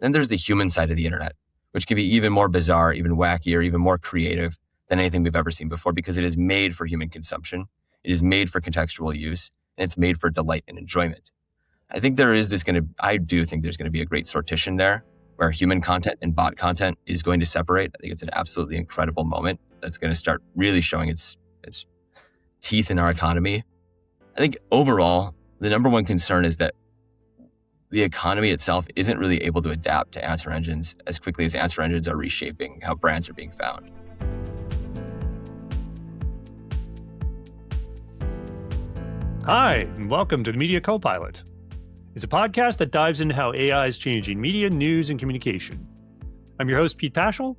Then there's the human side of the internet, which can be even more bizarre, even wackier, even more creative than anything we've ever seen before, because it is made for human consumption. It is made for contextual use, and it's made for delight and enjoyment. I do think there's going to be a great sortition there where human content and bot content is going to separate. I think it's an absolutely incredible moment that's going to start really showing its teeth in our economy. I think overall, the number one concern is that the economy itself isn't really able to adapt to answer engines as quickly as answer engines are reshaping how brands are being found. Hi, and welcome to the Media Copilot. It's a podcast that dives into how AI is changing media, news, and communication. I'm your host, Pete Pachal.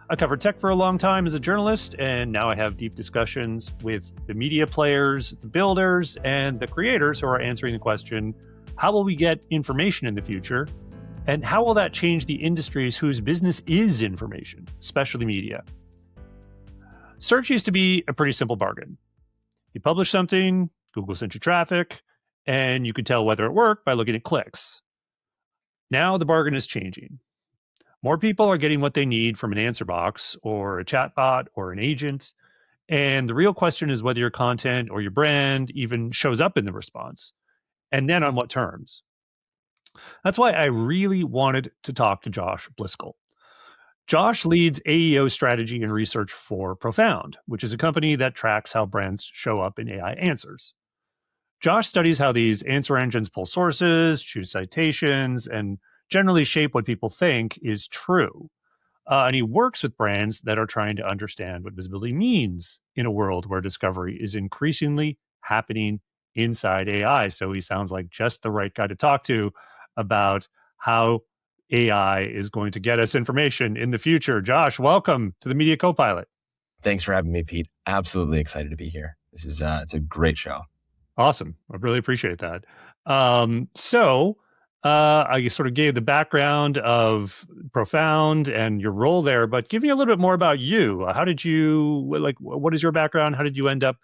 I covered tech for a long time as a journalist, and now I have deep discussions with the media players, the builders, and the creators who are answering the question, how will we get information in the future? And how will that change the industries whose business is information, especially media? Search used to be a pretty simple bargain. You publish something, Google sent you traffic, and you could tell whether it worked by looking at clicks. Now the bargain is changing. More people are getting what they need from an answer box or a chatbot or an agent. And the real question is whether your content or your brand even shows up in the response, and then on what terms. That's why I really wanted to talk to Josh Blyskal. Josh leads AEO strategy and research for Profound, which is a company that tracks how brands show up in AI answers. Josh studies how these answer engines pull sources, choose citations, and generally shape what people think is true. And he works with brands that are trying to understand what visibility means in a world where discovery is increasingly happening inside AI. So he sounds like just the right guy to talk to about how AI is going to get us information in the future. Josh, welcome to the Media Copilot. Thanks for having me, Pete. Absolutely excited to be here. This is it's a great show. Awesome. I really appreciate that. I sort of gave the background of Profound and your role there, but give me a little bit more about you. How did you, what is your background? How did you end up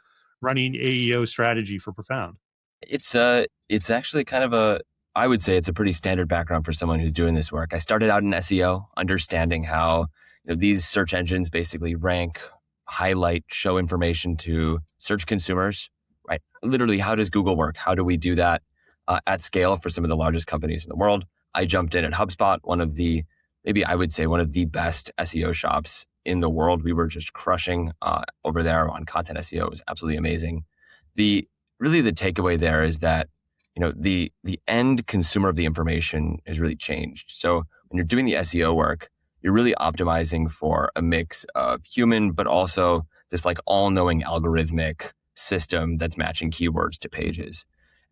running AEO strategy for Profound? It's actually kind of I would say it's a pretty standard background for someone who's doing this work. I started out in SEO, understanding how these search engines basically rank, highlight, show information to search consumers, right? Literally, how does Google work? How do we do that at scale for some of the largest companies in the world? I jumped in at HubSpot, one of the best SEO shops in the world. We were just crushing over there on content SEO. It was absolutely amazing. The takeaway there is that the end consumer of the information has really changed. So when you're doing the SEO work, you're really optimizing for a mix of human, but also this all-knowing algorithmic system that's matching keywords to pages.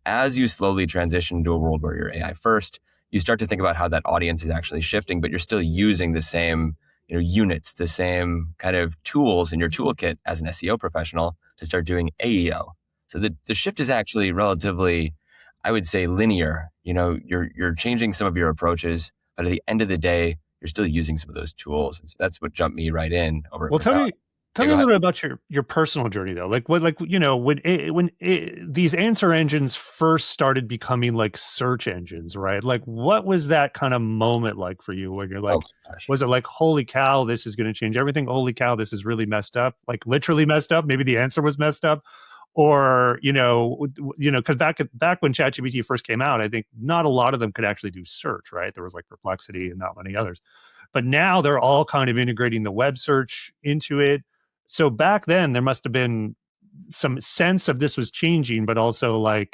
As you slowly transition to a world where you're AI first, you start to think about how that audience is actually shifting, but you're still using the same units, the same kind of tools in your toolkit as an SEO professional to start doing AEO. So the shift is actually relatively, I would say, linear. You're changing some of your approaches, but at the end of the day, you're still using some of those tools. And so that's what jumped me right in over. Well, tell me a little bit about your personal journey though. When these answer engines first started becoming like search engines, right? What was that kind of moment like for you where you're was it like, holy cow, this is going to change everything? Holy cow, this is really messed up. Like literally messed up. Maybe the answer was messed up. Or, because back when ChatGPT first came out, I think not a lot of them could actually do search, right? There was Perplexity and not many others. But now they're all kind of integrating the web search into it. So back then there must have been some sense of this was changing, but also I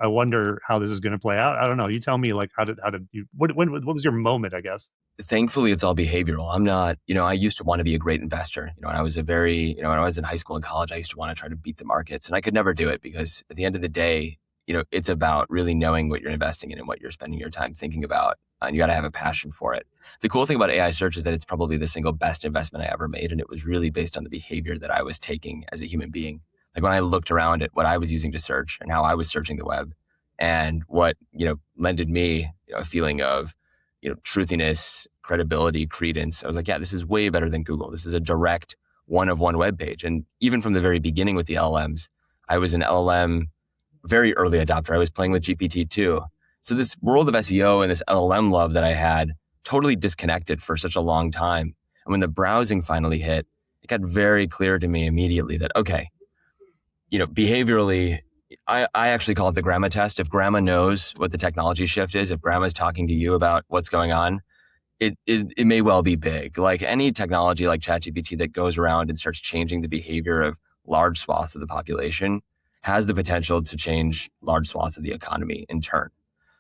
wonder how this is going to play out. I don't know. You tell me, what was your moment, I guess? Thankfully, it's all behavioral. I'm not, I used to want to be a great investor. When I was when I was in high school and college, I used to want to try to beat the markets, and I could never do it because at the end of the day, it's about really knowing what you're investing in and what you're spending your time thinking about. And you got to have a passion for it. The cool thing about AI search is that it's probably the single best investment I ever made. And it was really based on the behavior that I was taking as a human being. When I looked around at what I was using to search and how I was searching the web and what, lended me a feeling of, truthiness, credibility, credence. I was like, yeah, this is way better than Google. This is a direct one-of-one web page. And even from the very beginning with the LLMs, I was an LLM very early adopter. I was playing with GPT-2. So this world of SEO and this LLM love that I had totally disconnected for such a long time. And when the browsing finally hit, it got very clear to me immediately that, okay, behaviorally, I actually call it the grandma test. If grandma knows what the technology shift is, if grandma's talking to you about what's going on, it may well be big. Like any technology like ChatGPT that goes around and starts changing the behavior of large swaths of the population has the potential to change large swaths of the economy in turn.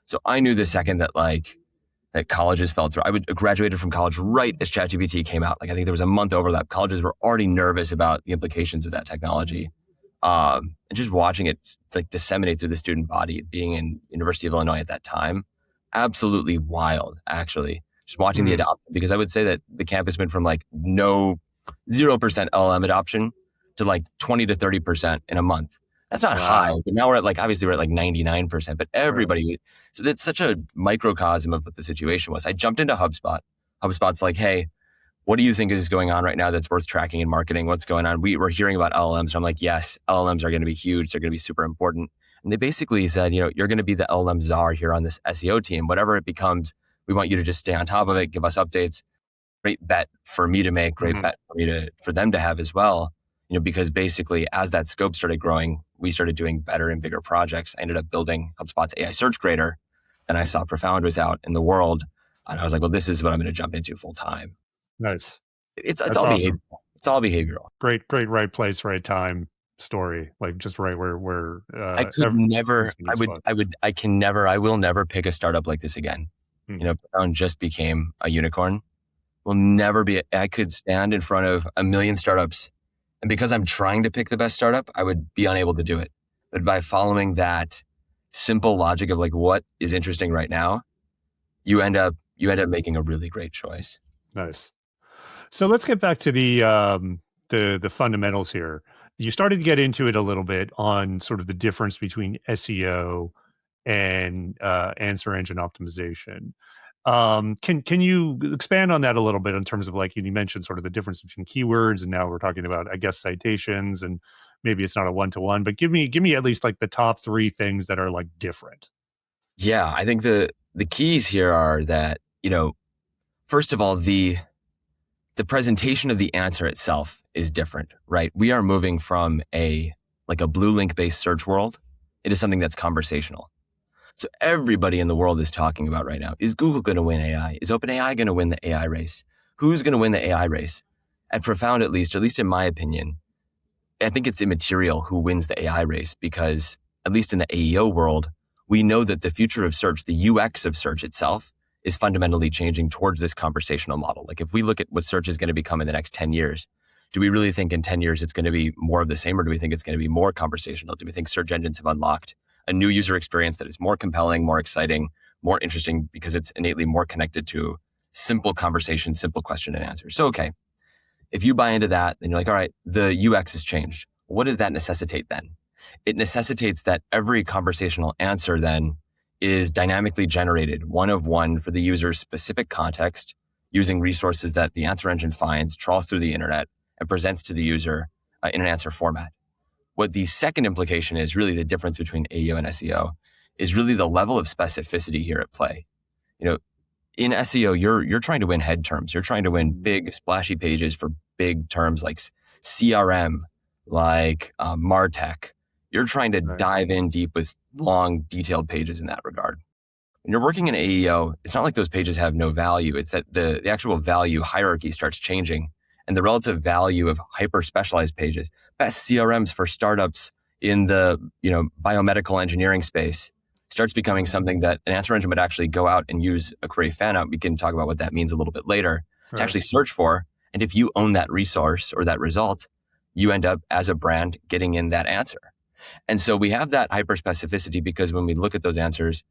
So I knew the second that colleges fell through. Graduated from college right as ChatGPT came out. Like I think there was a month overlap. Colleges were already nervous about the implications of that technology. And just watching it like disseminate through the student body, being in University of Illinois at that time, absolutely wild, actually. Just watching the adoption, because I would say that the campus went from like 0% LLM adoption to like 20 to 30% in a month. That's not high, but now obviously we're at like 99%, but everybody, so that's such a microcosm of what the situation was. I jumped into HubSpot. HubSpot's like, hey, what do you think is going on right now that's worth tracking in marketing? What's going on? We're hearing about LLMs. So I'm like, yes, LLMs are going to be huge. They're going to be super important. And they basically said, you're going to be the LLM czar here on this SEO team. Whatever it becomes, we want you to just stay on top of it, give us updates. Great bet for me to make, great bet for them to have as well. Because basically as that scope started growing, we started doing better and bigger projects. I ended up building HubSpot's AI search grader. Then I saw Profound was out in the world. And I was like, well, this is what I'm going to jump into full time. Nice. It's all awesome. Behavioral. It's all behavioral. Great, right place, right time story. Like just right where I will never pick a startup like this again. Profound just became a unicorn. Will never be. I could stand in front of a million startups, and because I'm trying to pick the best startup, I would be unable to do it. But by following that simple logic of like what is interesting right now, you end up making a really great choice. Nice. So let's get back to the fundamentals here. You started to get into it a little bit on sort of the difference between SEO and answer engine optimization. Can you expand on that a little bit in terms of like you mentioned sort of the difference between keywords, and now we're talking about, I guess, citations, and maybe it's not a one-to-one, but give me at least like the top three things that are like different. Yeah, I think the keys here are that, first of all, the presentation of the answer itself is different, right? We are moving from a blue link based search world into something that's conversational. So everybody in the world is talking about right now, is Google going to win AI? Is OpenAI going to win the AI race? Who's going to win the AI race? At Profound, at least in my opinion, I think it's immaterial who wins the AI race, because at least in the AEO world, we know that the future of search, the UX of search itself, is fundamentally changing towards this conversational model. Like if we look at what search is going to become in the next 10 years, do we really think in 10 years it's going to be more of the same, or do we think it's going to be more conversational? Do we think search engines have unlocked a new user experience that is more compelling, more exciting, more interesting because it's innately more connected to simple conversation, simple question and answer? So, okay, if you buy into that, then you're like, all right, the UX has changed. What does that necessitate then? It necessitates that every conversational answer then is dynamically generated, one of one, for the user's specific context, using resources that the answer engine finds, trawls through the internet, and presents to the user in an answer format. What the second implication is, really the difference between AEO and SEO, is really the level of specificity here at play. In SEO, you're trying to win head terms. You're trying to win big, splashy pages for big terms like CRM, like MarTech. You're trying to dive in deep with long, detailed pages in that regard. When you're working in AEO, it's not like those pages have no value. It's that the actual value hierarchy starts changing, and the relative value of hyper-specialized pages, best CRMs for startups in the biomedical engineering space, starts becoming something that an answer engine would actually go out and use a query fan out. We can talk about what that means a little bit later, to actually search for. And if you own that resource or that result, you end up as a brand getting in that answer. And so we have that hyper specificity because when we look at those answers,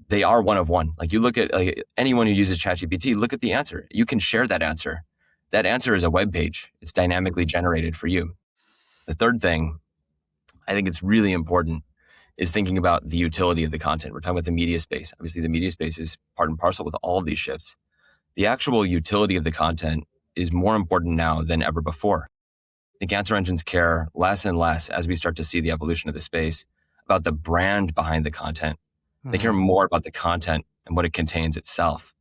they are one of one. Like you look at anyone who uses ChatGPT, look at the answer. You can share that answer. That answer is a web page. It's dynamically generated for you. The third thing, I think it's really important, is thinking about the utility of the content. We're talking about the media space. Obviously, the media space is part and parcel with all of these shifts. The actual utility of the content is more important now than ever before. I think answer engines care less and less as we start to see the evolution of the space about the brand behind the content They care Mhm. more about the content and what it contains itself.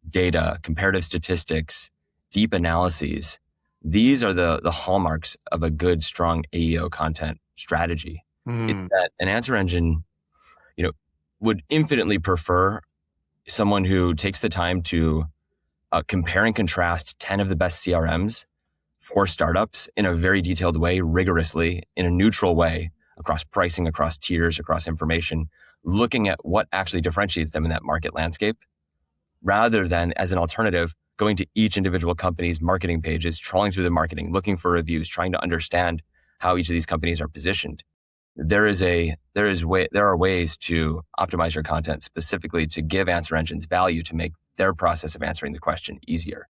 Data, comparative statistics, deep analyses. These are the hallmarks of a good, strong AEO content strategy. It's Mhm. that an answer engine, you know, would infinitely prefer someone who takes the time to compare and contrast 10 of the best CRMs for startups in a very detailed way, rigorously, in a neutral way, across pricing, across tiers, across information, looking at what actually differentiates them in that market landscape, rather than as an alternative, going to each individual company's marketing pages, trawling through the marketing, looking for reviews, trying to understand how each of these companies are positioned. There are ways to optimize your content specifically to give answer engines value to make their process of answering the question easier.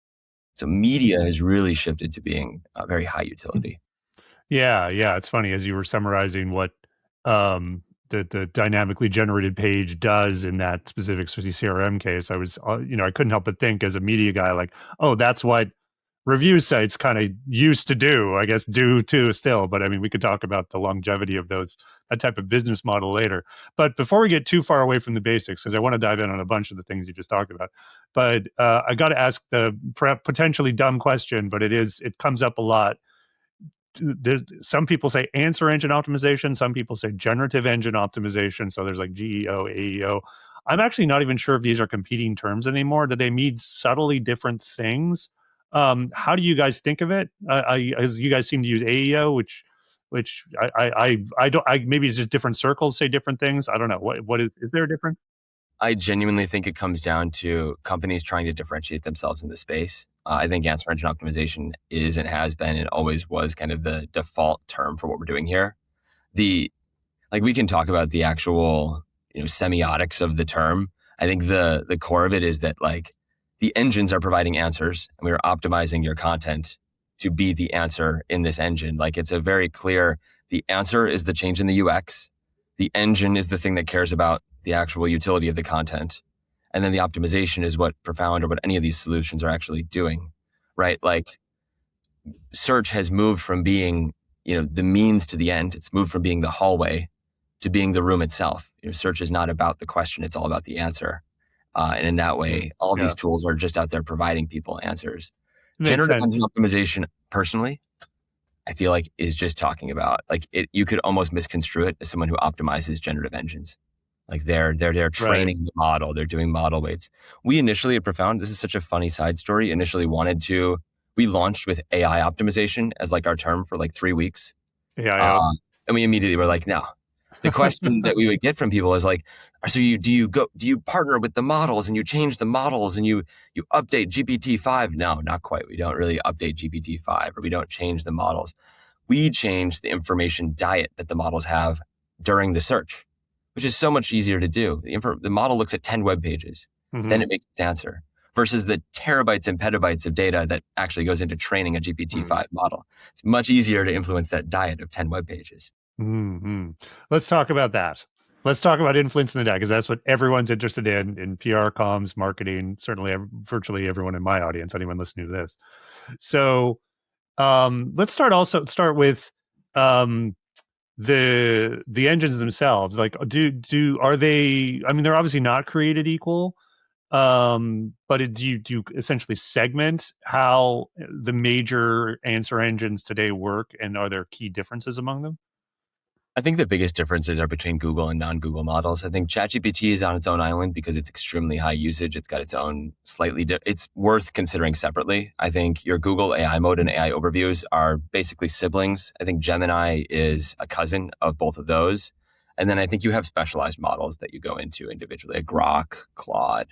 So media has really shifted to being a very high utility. Yeah, yeah. It's funny as you were summarizing what the dynamically generated page does in that specific CRM case. I was, I couldn't help but think as a media guy, like, oh, that's what review sites kind of used to do. I guess do too still, but I mean, we could talk about the longevity of that type of business model later. But before we get too far away from the basics, because I want to dive in on a bunch of the things you just talked about, but I got to ask the potentially dumb question, but it comes up a lot. Some people say answer engine optimization, some people say generative engine optimization, so there's like GEO, AEO. I'm actually not even sure if these are competing terms anymore. Do they mean subtly different things? How do you guys think of it? As you guys seem to use AEO, which I don't, maybe it's just different circles say different things. I don't know. What is there a difference? I genuinely think it comes down to companies trying to differentiate themselves in the space. I think answer engine optimization is and has been and always was kind of the default term for what we're doing here. The like we can talk about the actual semiotics of the term. I think the core of it is that like the engines are providing answers and we are optimizing your content to be the answer in this engine. Like it's a very clear, the answer is the change in the UX. The engine is the thing that cares about the actual utility of the content. And then the optimization is what Profound or what any of these solutions are actually doing, right? Like search has moved from being, the means to the end. It's moved from being the hallway to being the room itself. Search is not about the question; it's all about the answer. And in that way, all Yeah, these tools are just out there providing people answers. makes Generative engine sense. optimization, personally, I feel like is just talking about like it. You could almost misconstrue it as someone who optimizes generative engines. Like they're Right. training the model, they're doing model weights. We initially at Profound, this is such a funny side story. Initially we launched with AI optimization as like our term for like 3 weeks. AIO. Um, and we immediately were like, no. The question that we would get from people is like, so do you partner with the models and you change the models and you update GPT-5? No, not quite. We don't really update GPT-5 or we don't change the models. We change the information diet that the models have during the search, which is so much easier to do. The model looks at 10 web pages, then Hmm. it makes its answer versus the terabytes and petabytes of data that actually goes into training a GPT-5 model. It's much easier to influence that diet of 10 web pages. Hmm. Let's talk about that. Let's talk about influence in the data because that's what everyone's interested in PR, comms, marketing. Certainly, virtually everyone in my audience, anyone listening to this. So, let's start with um, the engines themselves. Like, are they? I mean, they're obviously not created equal. But do you essentially segment how the major answer engines today work, and are there key differences among them? I think the biggest differences are between Google and non-Google models. I think ChatGPT is on its own island because it's extremely high usage. It's got its own it's worth considering separately. I think your Google AI mode and AI overviews are basically siblings. I think Gemini is a cousin of both of those. And then I think you have specialized models that you go into individually, like Grok, Claude,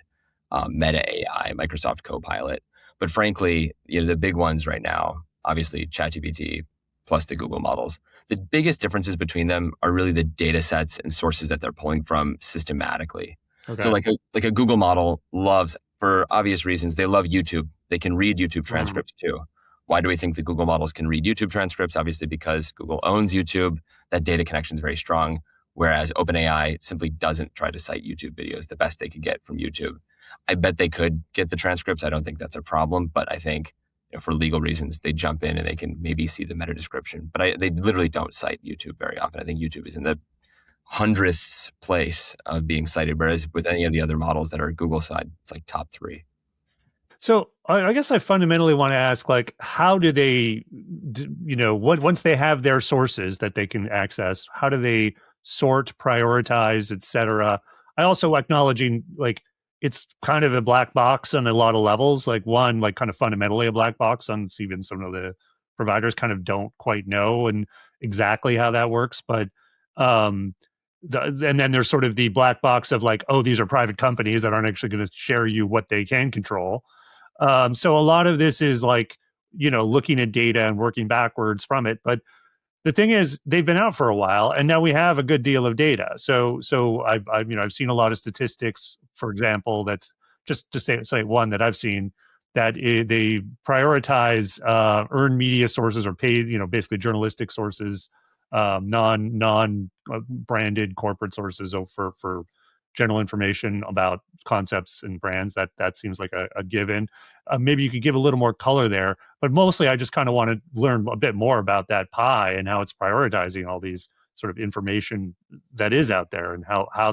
Meta AI, Microsoft Copilot. But frankly, the big ones right now, obviously ChatGPT plus the Google models. The biggest differences between them are really the data sets and sources that they're pulling from systematically. So Okay. like a Google model loves, for obvious reasons, they love YouTube. They can read YouTube Mhm. transcripts too. Why do we think the Google models can read YouTube transcripts? Obviously because Google owns YouTube. That data connection is very strong. Whereas OpenAI simply doesn't try to cite YouTube videos, the best they could get from YouTube. I bet they could get the transcripts. I don't think that's a problem, but I think for legal reasons, they jump in and they can maybe see the meta description. But they literally don't cite YouTube very often. I think YouTube is in the hundredths place of being cited, whereas with any of the other models that are Google side, it's like top 3. So I guess I fundamentally want to ask, like, how do they, once they have their sources that they can access, how do they sort, prioritize, et cetera? I also acknowledging, like, it's kind of a black box on a lot of levels. Like, one, like, kind of fundamentally a black box on even some of the providers kind of don't quite know and exactly how that works. But and then there's sort of the black box of like, oh, these are private companies that aren't actually going to share you what they can control. So a lot of this is like, looking at data and working backwards from it. But the thing is, they've been out for a while, and now we have a good deal of data. So I've seen a lot of statistics, for example, that's just to say one that I've seen, that they prioritize earned media sources or paid, basically journalistic sources, non branded corporate sources for general information about concepts and brands. That seems like a given. Maybe you could give a little more color there, but mostly I just kind of want to learn a bit more about that pie and how it's prioritizing all these sort of information that is out there, and how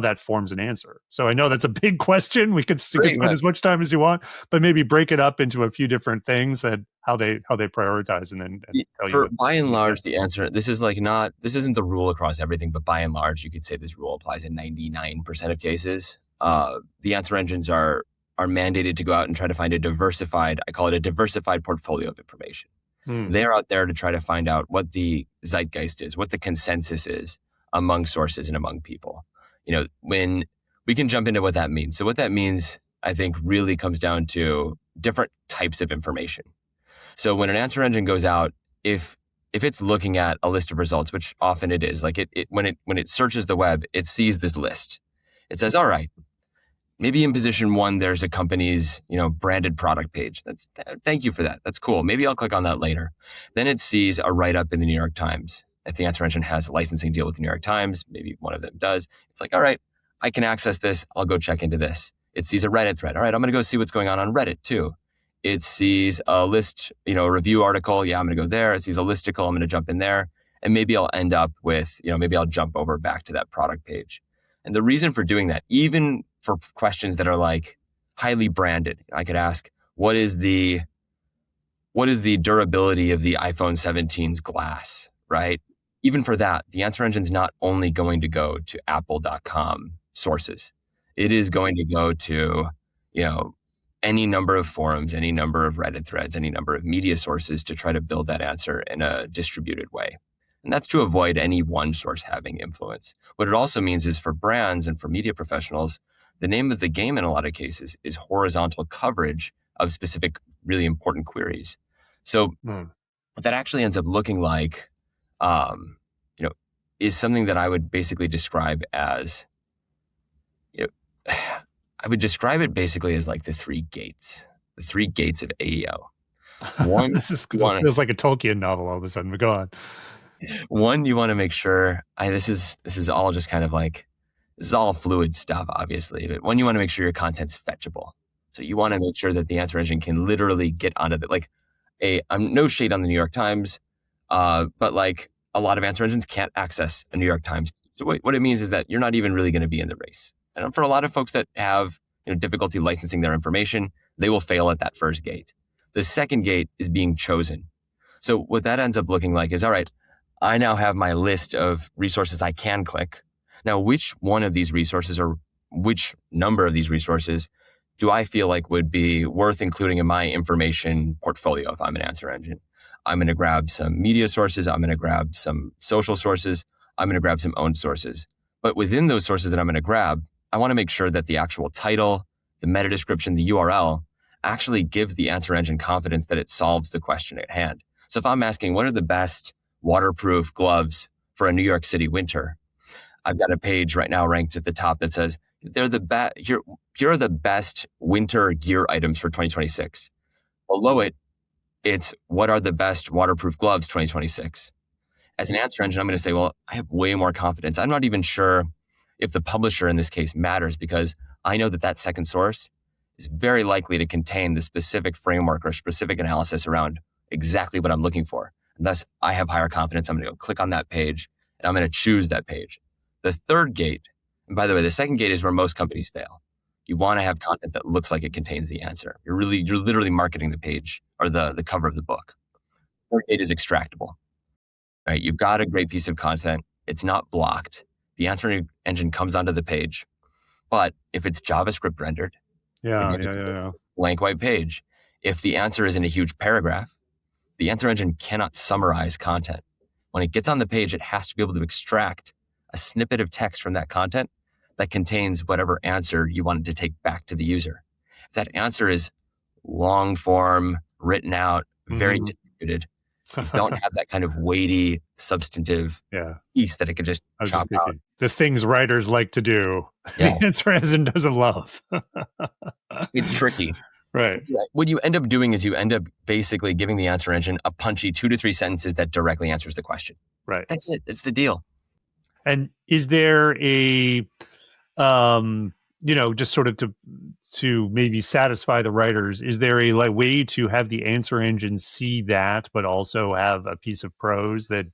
that forms an answer. So I know that's a big question. We could spend as much time as you want, but maybe break it up into a few different things, that how they prioritize, and then tell you. By and large, the answer, this isn't the rule across everything, but by and large, you could say this rule applies in 99% of cases. The answer engines are mandated to go out and try to find I call it a diversified portfolio of information. They're out there to try to find out what the zeitgeist is, what the consensus is among sources and among people. When we can jump into what that means. So what that means, I think, really comes down to different types of information. So when an answer engine goes out, if it's looking at a list of results, which often it is, like when it searches the web, it sees this list. It says, all right, maybe in position 1, there's a company's, branded product page. Thank you for that. That's cool. Maybe I'll click on that later. Then it sees a write-up in the New York Times. If the answer engine has a licensing deal with the New York Times, maybe one of them does. It's like, all right, I can access this. I'll go check into this. It sees a Reddit thread. All right, I'm going to go see what's going on Reddit too. It sees a list, a review article. Yeah, I'm going to go there. It sees a listicle. I'm going to jump in there. And maybe I'll end up with, maybe I'll jump over back to that product page. And the reason for doing that, even for questions that are like highly branded, I could ask, what is the durability of the iPhone 17's glass, right? Even for that, the answer engine's not only going to go to apple.com sources. It is going to go to, any number of forums, any number of Reddit threads, any number of media sources to try to build that answer in a distributed way. And that's to avoid any one source having influence. What it also means is for brands and for media professionals, the name of the game in a lot of cases is horizontal coverage of specific, really important queries. So what that actually ends up looking like, is something that I would basically describe as, I would describe it basically as like the 3 gates of AEO. One, feels like a Tolkien novel all of a sudden, but go on. One, you want to make sure, this is all just kind of like, this is all fluid stuff, obviously, but one, you want to make sure your content's fetchable. So you want to make sure that the answer engine can literally get onto the, like, no shade on the New York Times, but like a lot of answer engines can't access a New York Times. So what it means is that you're not even really going to be in the race. And for a lot of folks that have difficulty licensing their information, they will fail at that first gate. The second gate is being chosen. So what that ends up looking like is, all right, I now have my list of resources I can click. Now, which one of these resources or which number of these resources do I feel like would be worth including in my information portfolio if I'm an answer engine? I'm going to grab some media sources. I'm going to grab some social sources. I'm going to grab some owned sources. But within those sources that I'm going to grab, I want to make sure that the actual title, the meta description, the URL actually gives the answer engine confidence that it solves the question at hand. So if I'm asking, what are the best waterproof gloves for a New York City winter? I've got a page right now ranked at the top that says, here are the best winter gear items for 2026. Below it, it's what are the best waterproof gloves 2026. As an answer engine, I'm going to say, well, I have way more confidence. I'm not even sure if the publisher in this case matters, because I know that that second source is very likely to contain the specific framework or specific analysis around exactly what I'm looking for. And thus, I have higher confidence. I'm going to go click on that page and I'm going to choose that page. The third gate, and by the way, the second gate is where most companies fail. You want to have content that looks like it contains the answer. You're literally marketing the page or the cover of the book. Third gate is extractable, right? You've got a great piece of content. It's not blocked. The answering engine comes onto the page. But if it's JavaScript rendered, it's a blank white page. If the answer is in a huge paragraph, the answer engine cannot summarize content. When it gets on the page, it has to be able to extract a snippet of text from that content that contains whatever answer you wanted to take back to the user. If that answer is long form, written out, very distributed, you don't have that kind of weighty, substantive piece that it could just chop out. The things writers like to do, the answer engine doesn't love. It's tricky. Right. What you end up doing is you end up basically giving the answer engine a punchy 2 to 3 sentences that directly answers the question. Right. That's it. It's the deal. And is there a, just sort of to maybe satisfy the writers, is there a way to have the answer engine see that, but also have a piece of prose that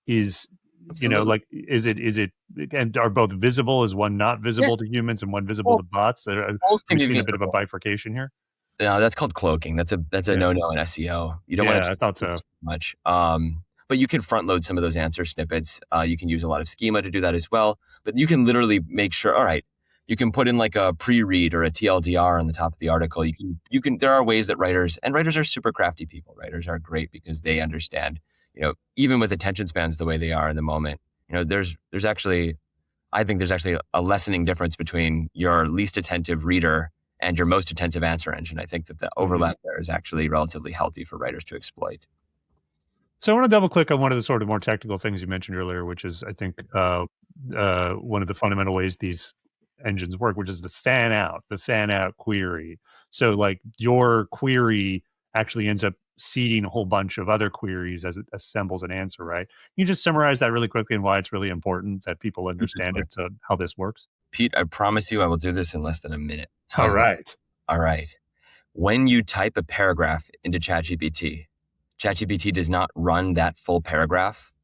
is, Absolutely. is it, and are both visible? Is one not visible to humans and one visible to bots? Both can be be a bit of a bifurcation here. No, that's called cloaking. That's a no-no in SEO. You don't want to. I thought so. Much. But you can front load some of those answer snippets. You can use a lot of schema to do that as well. But you can literally make sure, all right, you can put in like a pre-read or a TLDR on the top of the article. You can, there are ways that writers are super crafty people. Writers are great because they understand, even with attention spans the way they are in the moment, there's actually, I think there's actually a lessening difference between your least attentive reader and your most attentive answer engine. I think that the overlap there is actually relatively healthy for writers to exploit. So I want to double click on one of the sort of more technical things you mentioned earlier, which is, I think, one of the fundamental ways these engines work, which is the fan out query. So like your query actually ends up seeding a whole bunch of other queries as it assembles an answer, right? Can you just summarize that really quickly and why it's really important that people understand it, how this works? Pete, I promise you I will do this in less than a minute. All right. All right. When you type a paragraph into ChatGPT, ChatGPT does not run that full paragraph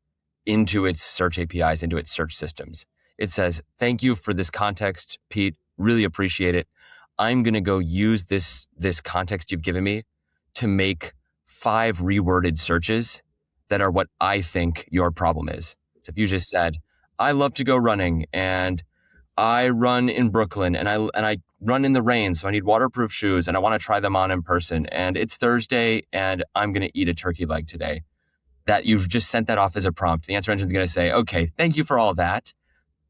into its search APIs, into its search systems. It says, thank you for this context, Pete. Really appreciate it. I'm going to go use this context you've given me to make 5 reworded searches that are what I think your problem is. So if you just said, I love to go running and I run in Brooklyn and I run in the rain, so I need waterproof shoes and I want to try them on in person. And it's Thursday and I'm going to eat a turkey leg today. That you've just sent that off as a prompt. The answer engine is going to say, okay, thank you for all that.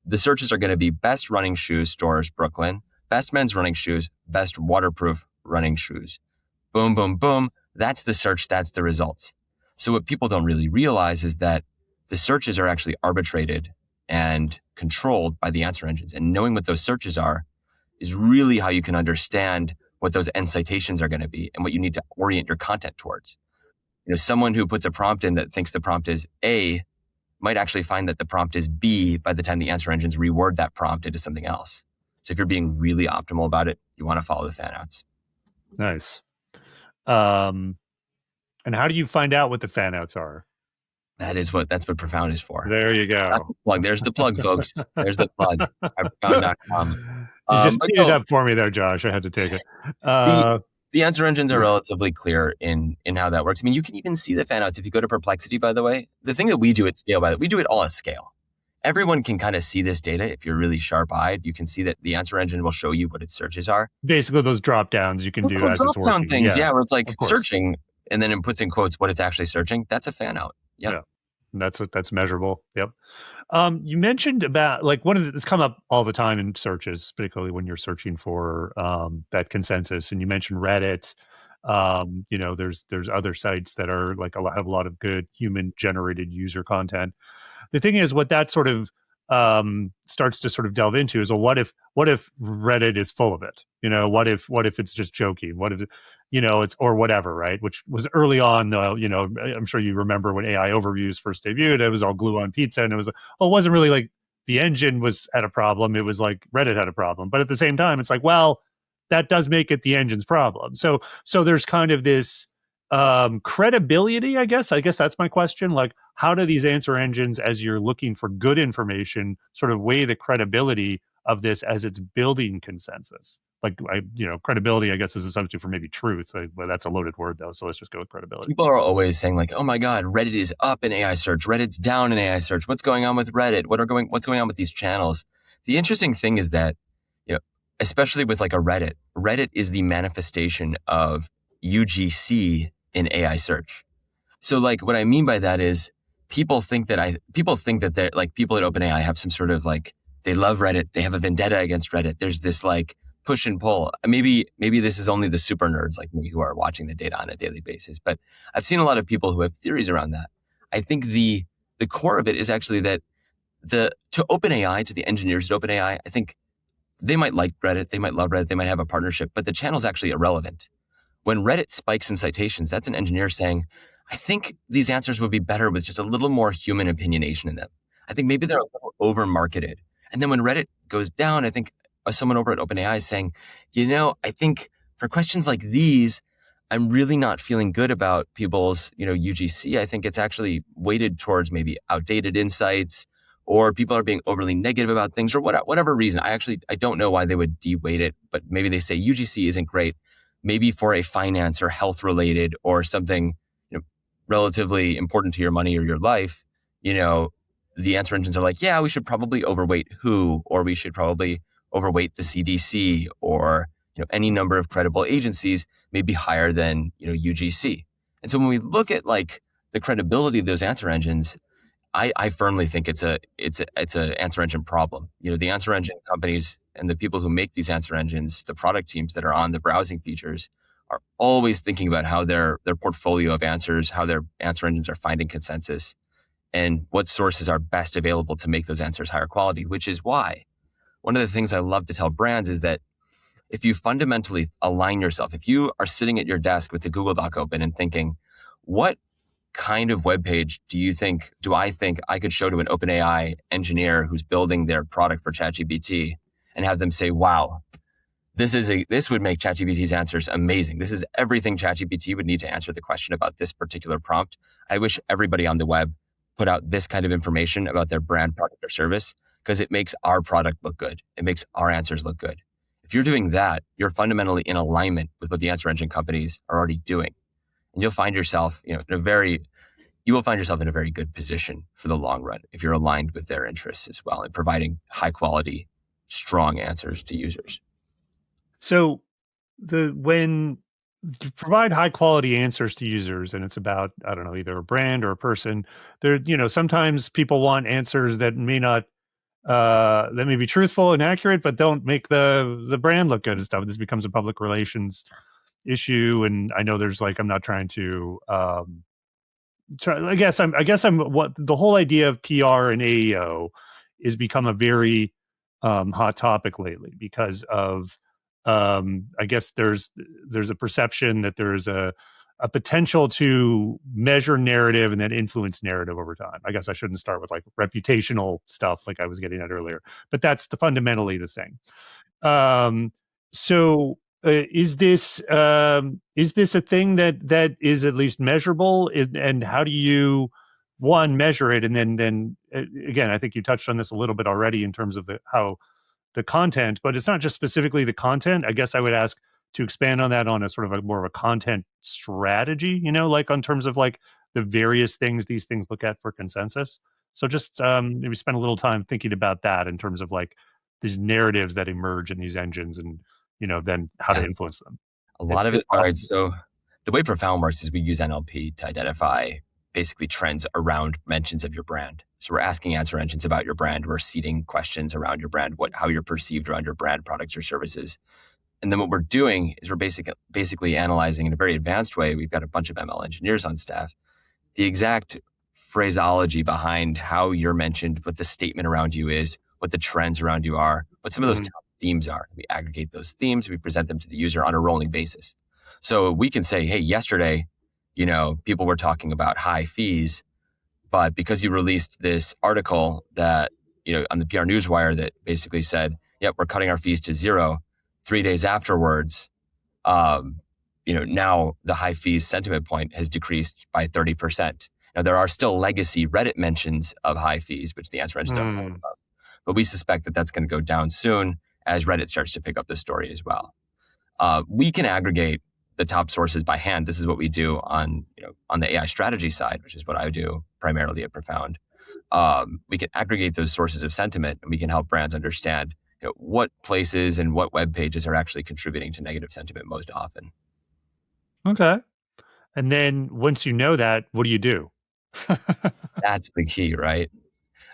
The searches are going to be best running shoes stores, Brooklyn, best men's running shoes, best waterproof running shoes. Boom, boom, boom. That's the search. That's the results. So what people don't really realize is that the searches are actually arbitrated and controlled by the answer engines. And knowing what those searches are is really how you can understand what those end citations are going to be and what you need to orient your content towards. Someone who puts a prompt in that thinks the prompt is A might actually find that the prompt is B by the time the answer engines reword that prompt into something else. So if you're being really optimal about it, you want to follow the fan outs. Nice. And how do you find out what the fan outs are? That's what Profound is for. There you go. Plug. There's the plug, folks. There's the plug. Profound.com. You just teed it up for me there, Josh. I had to take it. The answer engines are relatively clear in how that works. I mean, you can even see the fan outs if you go to Perplexity, by the way. The thing that we do at scale, we do it all at scale. Everyone can kind of see this data. If you're really sharp-eyed, you can see that the answer engine will show you what its searches are. Basically, those drop-downs you can do as it's working. Things, where it's like searching, and then it puts in quotes what it's actually searching. That's a fan out. Yep. Yeah. That's measurable. Yep. You mentioned about it's come up all the time in searches, particularly when you're searching for that consensus. And you mentioned Reddit. There's other sites that are have a lot of good human generated user content. The thing is, what that sort of starts to sort of delve into is, well, what if Reddit is full of it? What if it's just joking? What if it's or whatever, right? Which was early on, I'm sure you remember when AI overviews first debuted, it was all glue on pizza, and it wasn't really like the engine had a problem. It was like Reddit had a problem. But at the same time, it's like, well, that does make it the engine's problem. So there's kind of this Credibility, I guess. I guess that's my question. Like, how do these answer engines, as you're looking for good information, sort of weigh the credibility of this as it's building consensus? Like, credibility, I guess, is a substitute for maybe truth. Well, that's a loaded word, though. So let's just go with credibility. People are always saying like, "Oh my God, Reddit is up in AI search. Reddit's down in AI search. What's going on with Reddit? What's going on with these channels?" The interesting thing is that, you know, especially with like a Reddit is the manifestation of UGC in AI search. So like what I mean by that is people think that they're like people at OpenAI have some sort of like they love Reddit, they have a vendetta against Reddit. There's this like push and pull. Maybe this is only the super nerds like me who are watching the data on a daily basis, but I've seen a lot of people who have theories around that. I think the core of it is actually that to OpenAI, to the engineers at OpenAI, I think they might like Reddit, they might love Reddit, they might have a partnership, but the channel's actually irrelevant. When Reddit spikes in citations, that's an engineer saying, I think these answers would be better with just a little more human opinionation in them. I think maybe they're a little over marketed. And then when Reddit goes down, I think someone over at OpenAI is saying, I think for questions like these, I'm really not feeling good about people's, UGC. I think it's actually weighted towards maybe outdated insights, or people are being overly negative about things, or whatever reason. I don't know why they would de-weight it, but maybe they say UGC isn't great. Maybe for a finance or health related or something relatively important to your money or your life, the answer engines are like, yeah, we should probably overweight WHO, or we should probably overweight the CDC, or any number of credible agencies may be higher than UGC. And so when we look at like the credibility of those answer engines, I firmly think it's a answer engine problem. The answer engine companies and the people who make these answer engines, the product teams that are on the browsing features, are always thinking about how their portfolio of answers, how their answer engines are finding consensus, and what sources are best available to make those answers higher quality. Which is why one of the things I love to tell brands is that if you fundamentally align yourself, if you are sitting at your desk with the Google Doc open and thinking, what kind of web page do I think I could show to an OpenAI engineer who's building their product for ChatGPT and have them say, wow, this would make ChatGPT's answers amazing. This is everything ChatGPT would need to answer the question about this particular prompt. I wish everybody on the web put out this kind of information about their brand, product, or service, because it makes our product look good. It makes our answers look good. If you're doing that, you're fundamentally in alignment with what the answer engine companies are already doing. And you'll find yourself, in a very good position for the long run if you're aligned with their interests as well and providing high quality, strong answers to users. So when you provide high quality answers to users, and it's about, I don't know, either a brand or a person, there, sometimes people want answers that may not that may be truthful and accurate, but don't make the brand look good and stuff. This becomes a public relations issue, and I know there's like, I'm not trying to I guess I'm what the whole idea of PR and AEO is become a very hot topic lately because of I guess there's a perception that there's a potential to measure narrative and then influence narrative over time. I guess I shouldn't start with like reputational stuff like I was getting at earlier, but that's fundamentally the thing. So is this a thing that is at least measurable? And how do you measure it? And then again, I think you touched on this a little bit already in terms of how the content, but it's not just specifically the content. I guess I would ask to expand on that on a sort of a more of a content strategy, like on terms of like the various things these things look at for consensus. So just maybe spend a little time thinking about that in terms of like these narratives that emerge in these engines and, then how to influence them. A lot of it. All right. So the way Profound works is we use NLP to identify basically trends around mentions of your brand. So we're asking answer engines about your brand. We're seeding questions around your brand, how you're perceived around your brand, products, or services. And then what we're doing is we're basically analyzing in a very advanced way. We've got a bunch of ML engineers on staff, the exact phraseology behind how you're mentioned, what the statement around you is, what the trends around you are, what some of those top themes are. We aggregate those themes, we present them to the user on a rolling basis. So we can say, hey, yesterday, people were talking about high fees, but because you released this article that, on the PR Newswire that basically said, yep, we're cutting our fees to zero, 3 days afterwards, now the high fees sentiment point has decreased by 30%. Now, there are still legacy Reddit mentions of high fees, which the answer engines aren't talking about. But we suspect that that's going to go down soon as Reddit starts to pick up the story as well. We can aggregate the top sources by hand. This is what we do on the AI strategy side, which is what I do primarily at Profound. We can aggregate those sources of sentiment, and we can help brands understand what places and what web pages are actually contributing to negative sentiment most often. Okay. And then once you know that, what do you do? That's the key, right?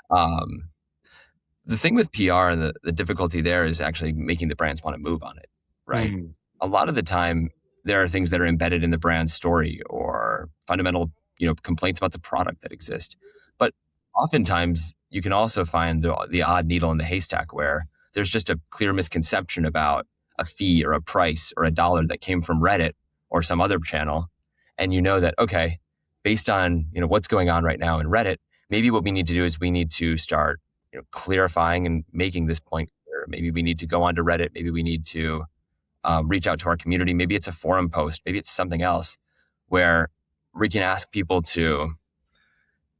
The thing with PR and the difficulty there is actually making the brands want to move on it, right? A lot of the time, there are things that are embedded in the brand's story or fundamental, complaints about the product that exist. But oftentimes, you can also find the odd needle in the haystack where there's just a clear misconception about a fee or a price or a dollar that came from Reddit or some other channel. And you know that, okay, based on what's going on right now in Reddit, maybe what we need to do is we need to start clarifying and making this point clear. Maybe we need to go onto Reddit. Maybe we need to reach out to our community. Maybe it's a forum post. Maybe it's something else where we can ask people to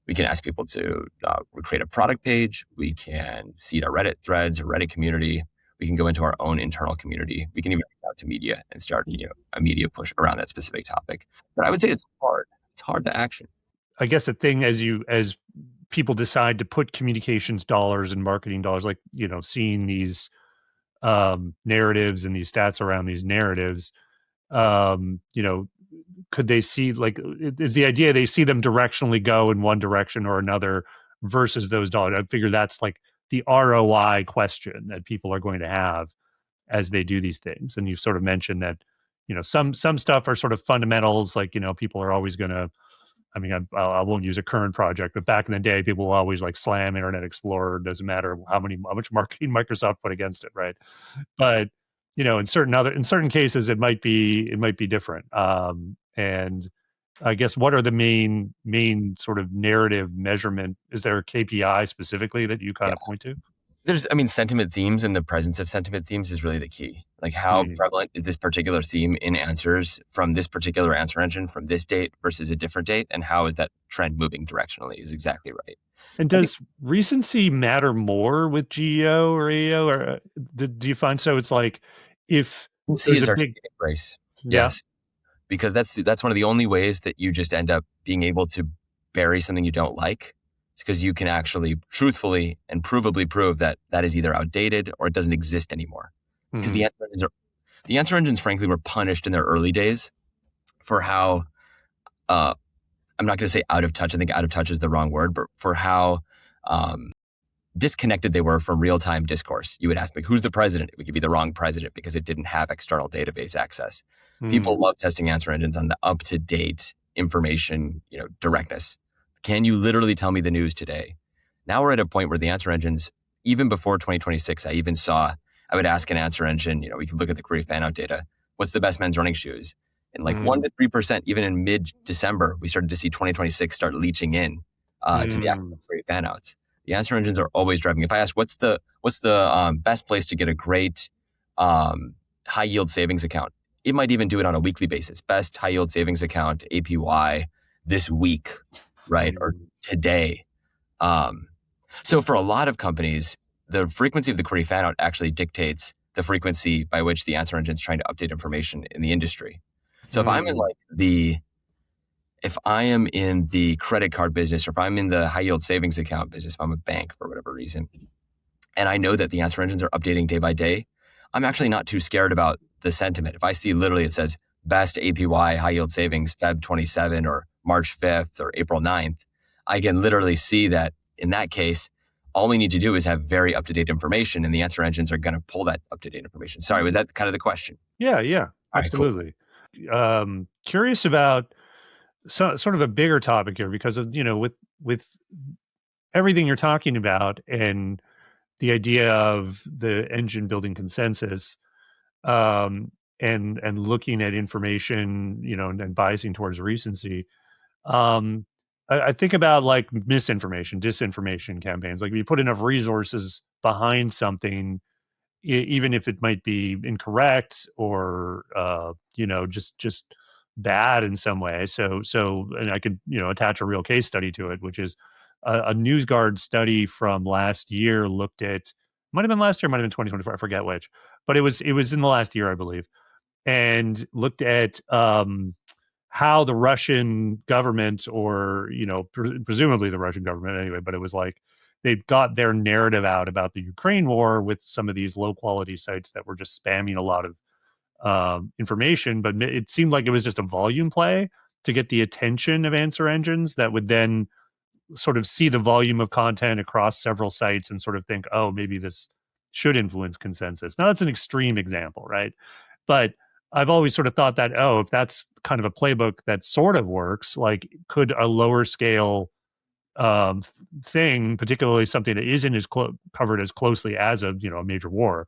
create a product page. We can seed our Reddit threads or Reddit community. We can go into our own internal community. We can even reach out to media and start a media push around that specific topic. But I would say it's hard. It's hard to action. I guess the thing as people decide to put communications dollars and marketing dollars, like seeing these narratives and these stats around these narratives, could they see, like, is the idea they see them directionally go in one direction or another versus those dollars? I figure that's like the ROI question that people are going to have as they do these things. And you've sort of mentioned that some stuff are sort of fundamentals, like people are always going to, I mean, I won't use a current project, but back in the day, people will always like slam Internet Explorer. Doesn't matter how much marketing Microsoft put against it, right? But in certain cases, it might be different. And I guess what are the main sort of narrative measurement? Is there a KPI specifically that you kind of point to? Sentiment themes and the presence of sentiment themes is really the key. Like, how prevalent is this particular theme in answers from this particular answer engine from this date versus a different date? And how is that trend moving directionally is exactly right. And does recency matter more with GEO or AEO? Or do you find so? It's like if there's a big race. Yes. Because that's one of the only ways that you just end up being able to bury something you don't like. It's because you can actually truthfully and provably prove that is either outdated or it doesn't exist anymore. Because the answer engines, frankly, were punished in their early days for how, I'm not going to say out of touch. I think out of touch is the wrong word, but for how disconnected they were from real-time discourse. You would ask, like, who's the president? It would be the wrong president because it didn't have external database access. People love testing answer engines on the up-to-date information, directness. Can you literally tell me the news today? Now we're at a point where the answer engines, even before 2026, I would ask an answer engine, we could look at the query fanout data. What's the best men's running shoes? And 1 to 3%, even in mid-December, we started to see 2026 start leaching in to the actual query fanouts. The answer engines are always driving. If I ask, what's the best place to get a great high yield savings account? It might even do it on a weekly basis. Best high yield savings account, APY, this week, right? Or today. So for a lot of companies, the frequency of the query fanout actually dictates the frequency by which the answer engine is trying to update information in the industry. So if I'm in the credit card business, or if I'm in the high yield savings account business, if I'm a bank for whatever reason, and I know that the answer engines are updating day by day, I'm actually not too scared about the sentiment. If I see literally it says best APY high yield savings Feb 27 or March 5th or April 9th, I can literally see that in that case, all we need to do is have very up-to-date information, and the answer engines are going to pull that up-to-date information. Sorry, was that kind of the question? Yeah, absolutely. Right, cool. Curious about sort of a bigger topic here, because of, with everything you're talking about and the idea of the engine building consensus, and looking at information, and biasing towards recency. I think about like misinformation, disinformation campaigns. Like if you put enough resources behind something, even if it might be incorrect or just bad in some way. So and I could attach a real case study to it, which is a NewsGuard study from last year looked at, might have been last year, might have been 2024, I forget which, but it was in the last year, I believe, and looked at how the Russian government, or presumably the Russian government anyway, but it was like they got their narrative out about the Ukraine war with some of these low quality sites that were just spamming a lot of information. But it seemed like it was just a volume play to get the attention of answer engines that would then sort of see the volume of content across several sites and sort of think, oh, maybe this should influence consensus. Now, that's an extreme example, right? But I've always sort of thought that, oh, if that's kind of a playbook that sort of works, like could a lower scale thing, particularly something that isn't as covered as closely as a major war,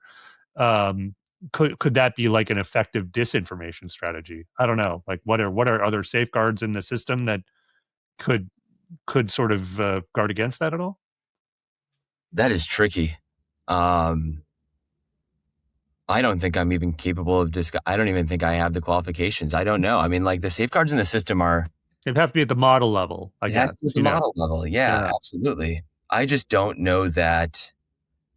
um, could that be like an effective disinformation strategy? I don't know. Like, what are other safeguards in the system that could sort of guard against that at all? That is tricky. I don't think I'm even capable of I don't even think I have the qualifications. I don't know. I mean, like the safeguards in the system It'd have to be at the model level, I it has guess. to be at the model level. Yeah, Yeah. absolutely. I just don't know that.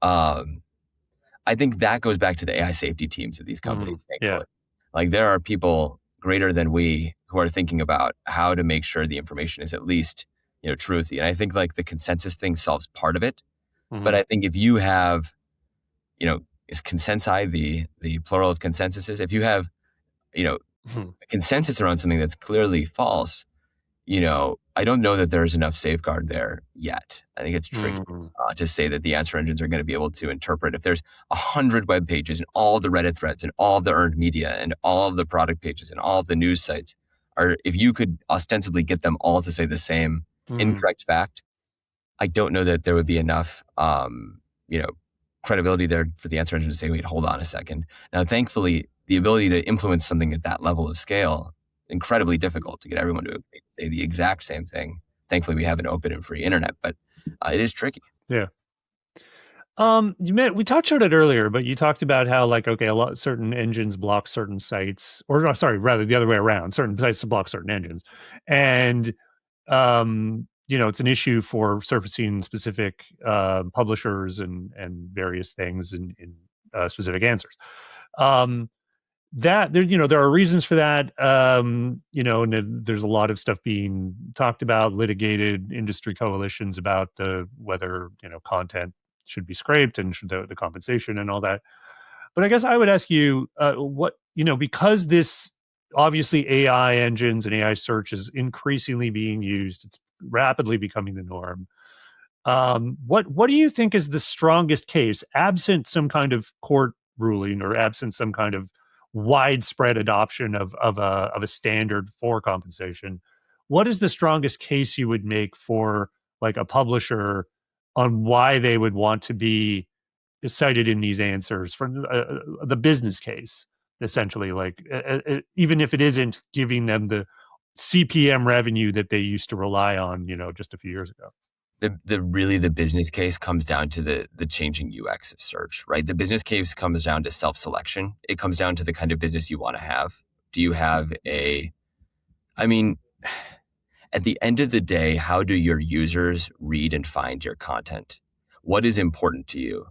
I think that goes back to the AI safety teams of these companies, Yeah. thankfully. Like there are people greater than we who are thinking about how to make sure the information is at least, truthy. And I think like the consensus thing solves part of it. But I think if you have, is consensi the plural of consensuses? If you have, a consensus around something that's clearly false, I don't know that there's enough safeguard there yet. I think it's tricky to say that the answer engines are going to be able to interpret. If there's 100 web pages and all of the Reddit threads and all of the earned media and all of the product pages and all of the news sites, if you could ostensibly get them all to say the same incorrect fact, I don't know that there would be enough, credibility there for the answer engine to say, wait, hold on a second. Now, thankfully, the ability to influence something at that level of scale, incredibly difficult to get everyone to say the exact same thing. Thankfully, we have an open and free internet, but it is tricky. Yeah. We touched on it earlier, but you talked about how certain engines block certain sites, or no, sorry, rather the other way around, certain sites block certain engines. And, it's an issue for surfacing specific publishers and various things in specific answers. That there are reasons for that. And there's a lot of stuff being talked about, litigated, industry coalitions about whether content should be scraped and should the compensation and all that. But I guess I would ask you, because this obviously AI engines and AI search is increasingly being used, it's rapidly becoming the norm. What do you think is the strongest case, absent some kind of court ruling or absent some kind of widespread adoption of a standard for compensation? What is the strongest case you would make for like a publisher on why they would want to be cited in these answers from the business case, essentially, even if it isn't giving them the CPM revenue that they used to rely on, just a few years ago? The business case comes down to the changing UX of search, right? The business case comes down to self-selection. It comes down to the kind of business you want to have. Do you have at the end of the day, how do your users read and find your content? What is important to you?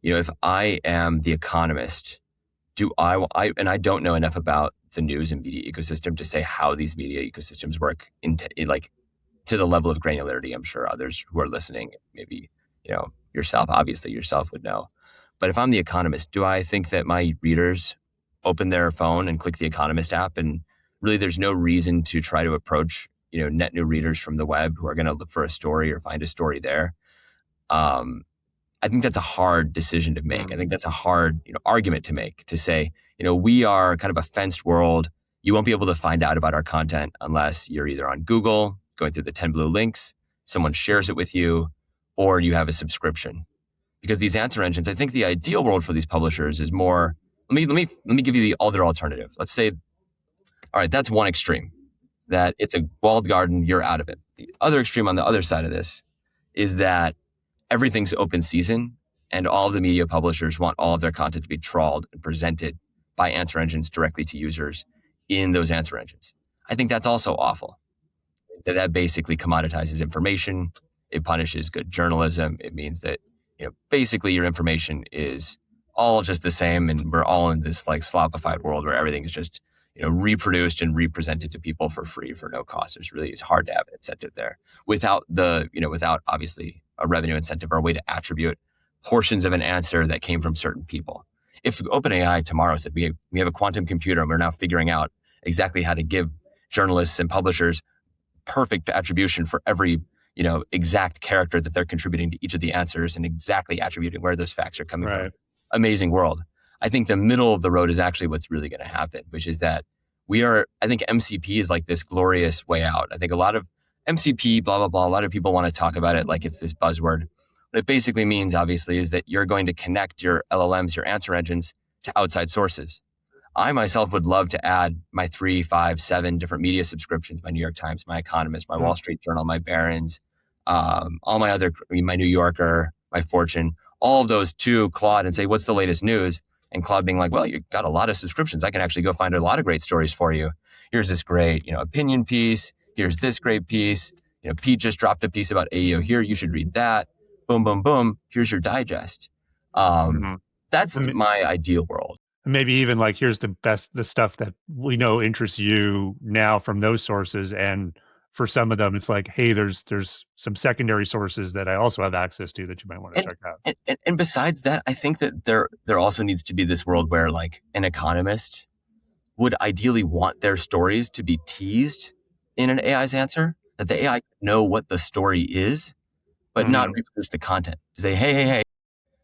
If I am the economist, and I don't know enough about the news and media ecosystem to say how these media ecosystems work to the level of granularity. I'm sure others who are listening, maybe, obviously yourself would know. But if I'm the economist, do I think that my readers open their phone and click the Economist app and really there's no reason to try to approach, net new readers from the web who are going to look for a story or find a story there? I think that's a hard decision to make. I think that's a hard argument to make, to say, we are kind of a fenced world. You won't be able to find out about our content unless you're either on Google, going through the 10 blue links, someone shares it with you, or you have a subscription. Because these answer engines, I think the ideal world for these publishers is more, let me give you the other alternative. Let's say, all right, that's one extreme, that it's a walled garden, you're out of it. The other extreme on the other side of this is that everything's open season and all of the media publishers want all of their content to be trawled and presented by answer engines directly to users in those answer engines. I think that's also awful. That basically commoditizes information. It punishes good journalism. It means that basically your information is all just the same, and we're all in this like slopified world where everything is just reproduced and represented to people for free for no cost. It's hard to have an incentive there without without obviously a revenue incentive or a way to attribute portions of an answer that came from certain people. If OpenAI tomorrow said we have a quantum computer and we're now figuring out exactly how to give journalists and publishers perfect attribution for every exact character that they're contributing to each of the answers and exactly attributing where those facts are coming from. Amazing world. I think the middle of the road is actually what's really going to happen, which is that I think MCP is like this glorious way out. I think a lot of MCP, blah, blah, blah, a lot of people want to talk about it like it's this buzzword. What it basically means, obviously, is that you're going to connect your LLMs, your answer engines, to outside sources. I myself would love to add my 3, 5, 7 different media subscriptions, my New York Times, my Economist, my Wall Street Journal, my Barron's, all my other, my New Yorker, my Fortune, all of those to Claude and say, what's the latest news? And Claude being like, well, you've got a lot of subscriptions. I can actually go find a lot of great stories for you. Here's this great, opinion piece. Here's this great piece. Pete just dropped a piece about AEO here. You should read that. Boom, boom, boom. Here's your digest. That's my ideal world. Maybe even like, here's the stuff that we know interests you now from those sources. And for some of them, it's like, hey, there's some secondary sources that I also have access to that you might want to check out. And besides that, I think that there also needs to be this world where like an economist would ideally want their stories to be teased in an AI's answer, that the AI know what the story is, but not reproduce the content. To say, hey,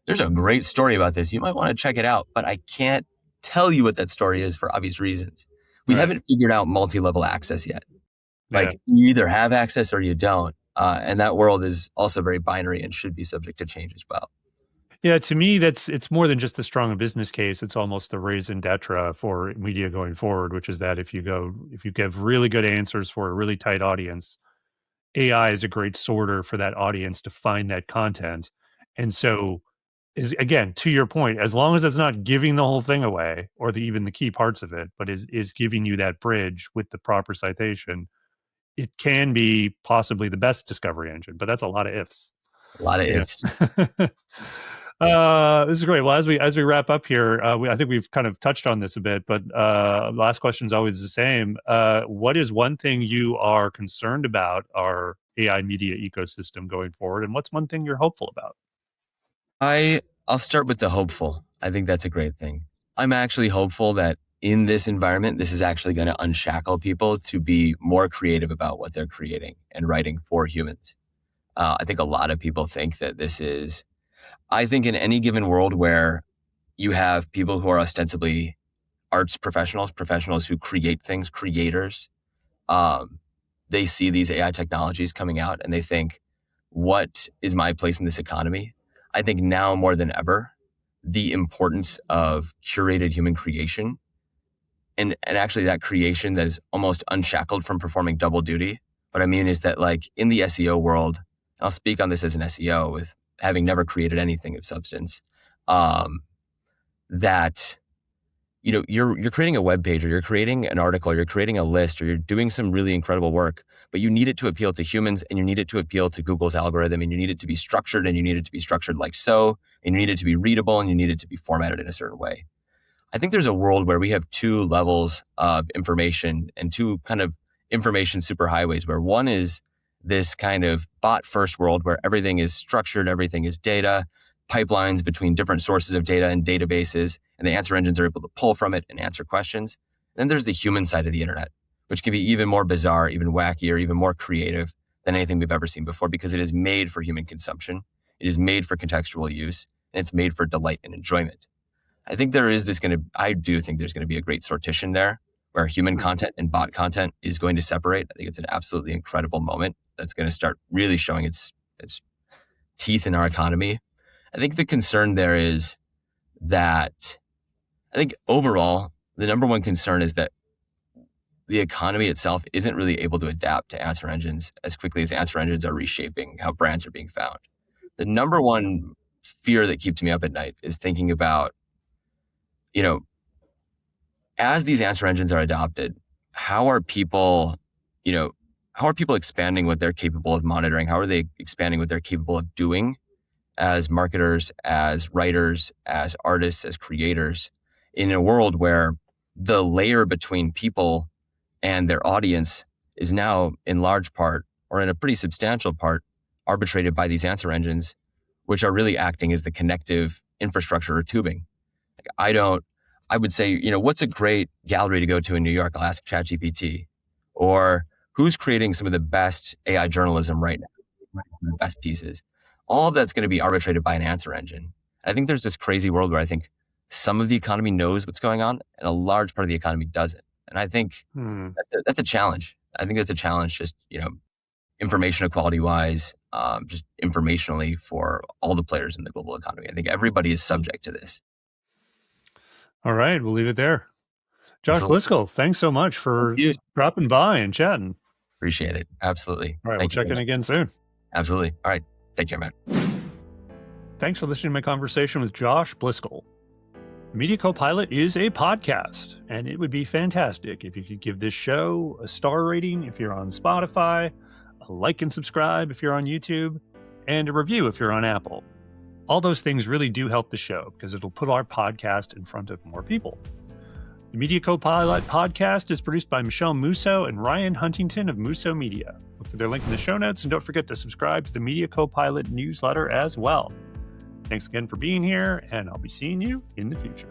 there's a great story about this. You might want to check it out, but I can't tell you what that story is for obvious reasons. We haven't figured out multi-level access yet. Like you either have access or you don't. And that world is also very binary and should be subject to change as well. Yeah, to me, it's more than just the strong business case. It's almost the raison d'etre for media going forward, which is that if you give really good answers for a really tight audience, AI is a great sorter for that audience to find that content. And so, is again, to your point, as long as it's not giving the whole thing away or even the key parts of it, but is giving you that bridge with the proper citation, it can be possibly the best discovery engine. But that's a lot of ifs. A lot of ifs. This is great. Well, as we wrap up here, I think we've kind of touched on this a bit, but last question is always the same. What is one thing you are concerned about our AI media ecosystem going forward, and what's one thing you're hopeful about? I'll start with the hopeful. I think that's a great thing. I'm actually hopeful that in this environment, this is actually going to unshackle people to be more creative about what they're creating and writing for humans. I think a lot of people think that I think in any given world where you have people who are ostensibly arts professionals who create things, creators, they see these AI technologies coming out and they think, what is my place in this economy? I think now more than ever, the importance of curated human creation and actually that creation that is almost unshackled from performing double duty. What I mean is that like in the SEO world, I'll speak on this as an SEO with having never created anything of substance, that you're creating a web page or you're creating an article, or you're creating a list, or you're doing some really incredible work, but you need it to appeal to humans and you need it to appeal to Google's algorithm and you need it to be structured and you need it to be structured like so, and you need it to be readable and you need it to be formatted in a certain way. I think there's a world where we have two levels of information and two kind of information superhighways, where one is this kind of bot first world where everything is structured, everything is data, pipelines between different sources of data and databases, and the answer engines are able to pull from it and answer questions. Then there's the human side of the internet, which can be even more bizarre, even wackier, even more creative than anything we've ever seen before, because it is made for human consumption. It is made for contextual use, and it's made for delight and enjoyment. I do think there's going to be a great sortition there where human content and bot content is going to separate. I think it's an absolutely incredible moment that's going to start really showing its teeth in our economy. I think the concern there is that I think overall, the number one concern is that the economy itself isn't really able to adapt to answer engines as quickly as answer engines are reshaping how brands are being found. The number one fear that keeps me up at night is thinking about, as these answer engines are adopted, how are people expanding what they're capable of monitoring? How are they expanding what they're capable of doing as marketers, as writers, as artists, as creators, in a world where the layer between people and their audience is now in large part, or in a pretty substantial part, arbitrated by these answer engines, which are really acting as the connective infrastructure or tubing. I would say, what's a great gallery to go to in New York? I'll ask ChatGPT. Or who's creating some of the best AI journalism right now, some of the best pieces? All of that's going to be arbitrated by an answer engine. I think there's this crazy world where I think some of the economy knows what's going on and a large part of the economy doesn't. And I think that's a challenge. I think that's a challenge just, information equality wise, just informationally for all the players in the global economy. I think everybody is subject to this. All right, we'll leave it there. Josh Blyskal, thanks so much for dropping by and chatting. Appreciate it. Absolutely. All right, we'll check in again soon. Absolutely. All right. Take care, man. Thanks for listening to my conversation with Josh Blyskal. Media Copilot is a podcast, and it would be fantastic if you could give this show a star rating if you're on Spotify, a like and subscribe if you're on YouTube, and a review if you're on Apple. All those things really do help the show because it'll put our podcast in front of more people. The Media Copilot podcast is produced by Michelle Musso and Ryan Huntington of Musso Media. Look for their link in the show notes, and don't forget to subscribe to the Media Copilot newsletter as well. Thanks again for being here, and I'll be seeing you in the future.